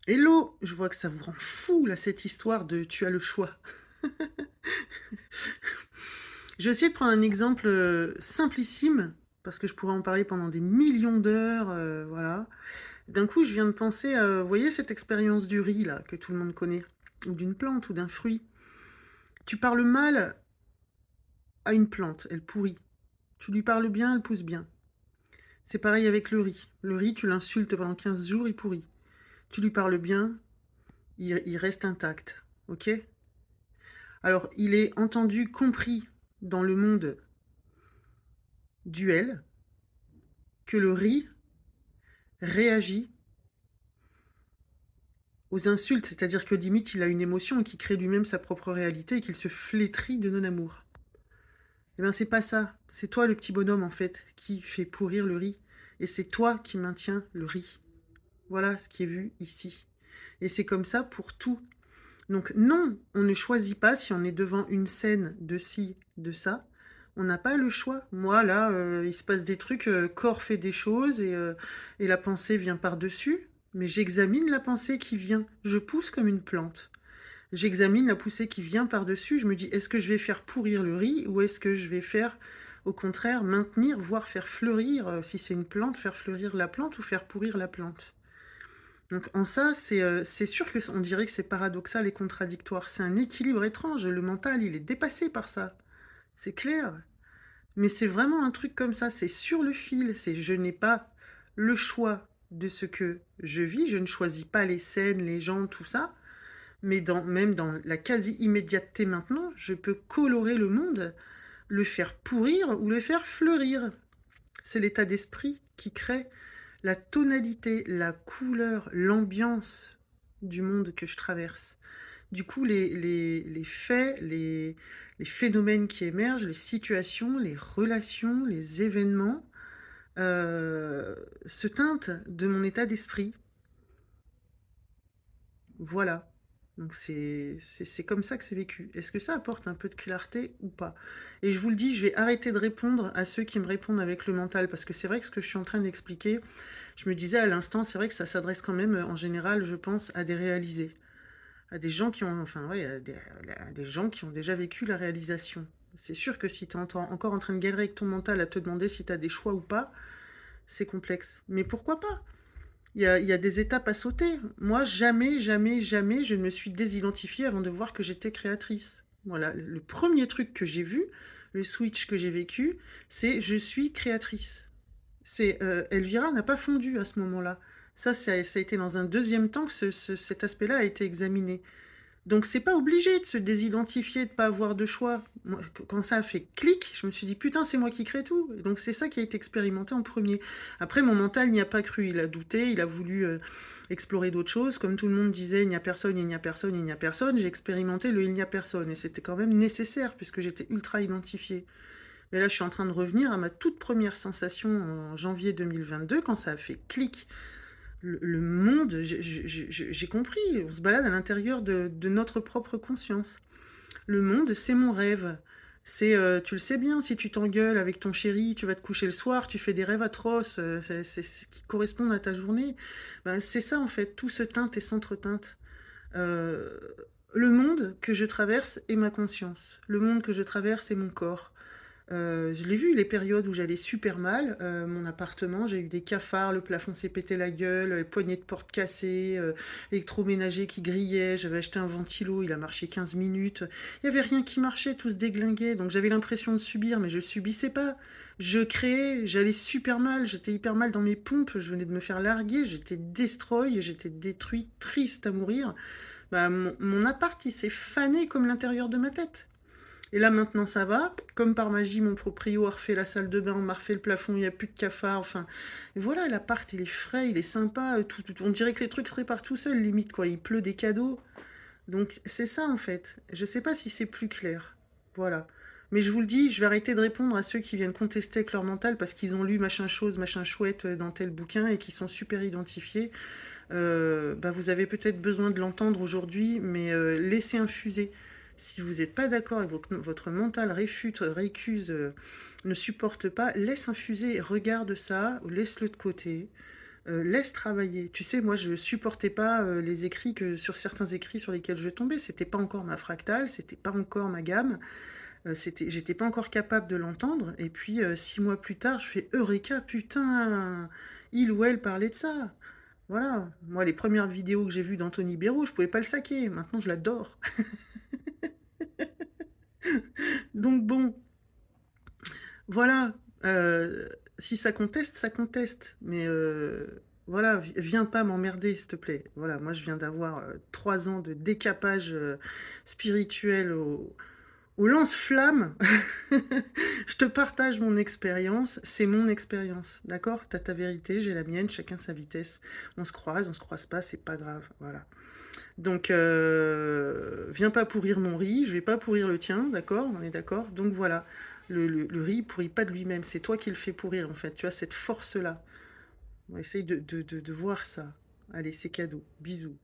Hello! Je vois que ça vous rend fou là, cette histoire de «tu as le choix». Je vais essayer de prendre un exemple, simplissime, parce que je pourrais en parler pendant des millions d'heures, voilà. D'un coup, je viens de penser à, vous voyez cette expérience du riz là, que tout le monde connaît? Ou d'une plante ou d'un fruit. Tu parles mal à une plante, elle pourrit. Tu lui parles bien, elle pousse bien. C'est pareil avec le riz. Le riz, tu l'insultes pendant 15 jours, il pourrit. Tu lui parles bien, il reste intact, OK? Alors, il est entendu, compris dans le monde duel que le riz réagit aux insultes, c'est-à-dire que limite, il a une émotion et qu'il crée lui-même sa propre réalité et qu'il se flétrit de non-amour. Eh bien, c'est pas ça. C'est toi, le petit bonhomme, en fait, qui fait pourrir le riz. Et c'est toi qui maintiens le riz. Voilà ce qui est vu ici. Et c'est comme ça pour tout. Donc non, on ne choisit pas si on est devant une scène de ci, de ça. On n'a pas le choix. Moi, là, il se passe des trucs, corps fait des choses et la pensée vient par-dessus. Mais j'examine la pensée qui vient. Je pousse comme une plante. J'examine la poussée qui vient par-dessus. Je me dis, est-ce que je vais faire pourrir le riz ou est-ce que je vais faire, au contraire, maintenir, voire faire fleurir, si c'est une plante, faire fleurir la plante ou faire pourrir la plante. Donc en ça, c'est sûr que on dirait que c'est paradoxal et contradictoire. C'est un équilibre étrange. Le mental, il est dépassé par ça. C'est clair. Mais c'est vraiment un truc comme ça. C'est sur le fil. C'est je n'ai pas le choix de ce que je vis. Je ne choisis pas les scènes, les gens, tout ça. Mais même dans la quasi-immédiateté maintenant, je peux colorer le monde, le faire pourrir ou le faire fleurir. C'est l'état d'esprit qui crée la tonalité, la couleur, l'ambiance du monde que je traverse. Du coup, les faits, les phénomènes qui émergent, les situations, les relations, les événements, se teintent de mon état d'esprit. Voilà. Donc c'est comme ça que c'est vécu. Est-ce que ça apporte un peu de clarté ou pas? Et je vous le dis, je vais arrêter de répondre à ceux qui me répondent avec le mental, parce que c'est vrai que ce que je suis en train d'expliquer, je me disais à l'instant, c'est vrai que ça s'adresse quand même, en général, je pense, à des réalisés. À des gens qui ont, enfin, ouais, à des gens qui ont déjà vécu la réalisation. C'est sûr que si tu es encore en train de galérer avec ton mental à te demander si tu as des choix ou pas, c'est complexe. Mais pourquoi pas? Il y a des étapes à sauter. Moi, jamais, jamais, jamais, je ne me suis désidentifiée avant de voir que j'étais créatrice. Voilà, le premier truc que j'ai vu, le switch que j'ai vécu, c'est je suis créatrice. C'est Elvira n'a pas fondu à ce moment-là. Ça a été dans un deuxième temps que cet aspect-là a été examiné. Donc c'est pas obligé de se désidentifier, de pas avoir de choix. Moi, quand ça a fait clic, je me suis dit putain, c'est moi qui crée tout. Et donc c'est ça qui a été expérimenté en premier. Après, mon mental n'y a pas cru, il a douté, il a voulu explorer d'autres choses. Comme tout le monde disait, il n'y a personne, il n'y a personne, il n'y a personne. J'ai expérimenté le il n'y a personne et c'était quand même nécessaire puisque j'étais ultra identifiée. Mais là, je suis en train de revenir à ma toute première sensation en janvier 2022 quand ça a fait clic. Le monde, j'ai compris, on se balade à l'intérieur de notre propre conscience. Le monde, c'est mon rêve. C'est, tu le sais bien, si tu t'engueules avec ton chéri, tu vas te coucher le soir, tu fais des rêves atroces, c'est ce qui correspond à ta journée. Ben, c'est ça en fait, tout se teinte et s'entreteinte. Euh, le monde que je traverse est ma conscience. Le monde que je traverse est mon corps. Je l'ai vu, les périodes où j'allais super mal, mon appartement, j'ai eu des cafards, le plafond s'est pété la gueule, les poignées de porte cassées, l'électroménager qui grillait, j'avais acheté un ventilo, il a marché 15 minutes. Il y avait rien qui marchait, tout se déglinguait, donc j'avais l'impression de subir, mais je subissais pas. Je créais, j'allais super mal, j'étais hyper mal dans mes pompes, je venais de me faire larguer, j'étais destroy, j'étais détruite, triste à mourir. Bah, mon appart, il s'est fané comme l'intérieur de ma tête. Et là maintenant ça va, comme par magie mon proprio a refait la salle de bain, m'a refait le plafond, il n'y a plus de cafards, enfin... Et voilà, l'appart il est frais, il est sympa, on dirait que les trucs se réparent tout seuls limite quoi, il pleut des cadeaux. Donc c'est ça en fait, je sais pas si c'est plus clair, voilà. Mais je vous le dis, je vais arrêter de répondre à ceux qui viennent contester avec leur mental parce qu'ils ont lu machin chose, machin chouette dans tel bouquin et qui sont super identifiés. Bah vous avez peut-être besoin de l'entendre aujourd'hui, mais laissez infuser. Si vous n'êtes pas d'accord et que votre mental réfute, récuse, ne supporte pas, laisse infuser, regarde ça, laisse-le de côté. laisse travailler. Tu sais, moi, je supportais pas, les écrits que sur certains écrits sur lesquels je tombais. C'était pas encore ma fractale, c'était pas encore ma gamme, j'étais pas encore capable de l'entendre et puis, 6 mois plus tard, je fais: «Eureka, putain! Il ou elle parlait de ça!» Voilà. Moi, les premières vidéos que j'ai vues d'Anthony Béraud, je pouvais pas le saquer. Maintenant, je l'adore. Donc bon, voilà, si ça conteste, ça conteste, mais voilà, viens pas m'emmerder, s'il te plaît. Voilà, moi, je viens d'avoir, 3 ans de décapage, spirituel au lance-flamme. Je te partage mon expérience, c'est mon expérience, d'accord? Tu as ta vérité, j'ai la mienne, chacun sa vitesse. On se croise pas, c'est pas grave, voilà. Donc viens pas pourrir mon riz, je vais pas pourrir le tien, d'accord? On est d'accord? Donc voilà, le riz, il pourrit pas de lui-même, c'est toi qui le fais pourrir, en fait. Tu as cette force-là. On essaye de voir ça. Allez, c'est cadeau. Bisous.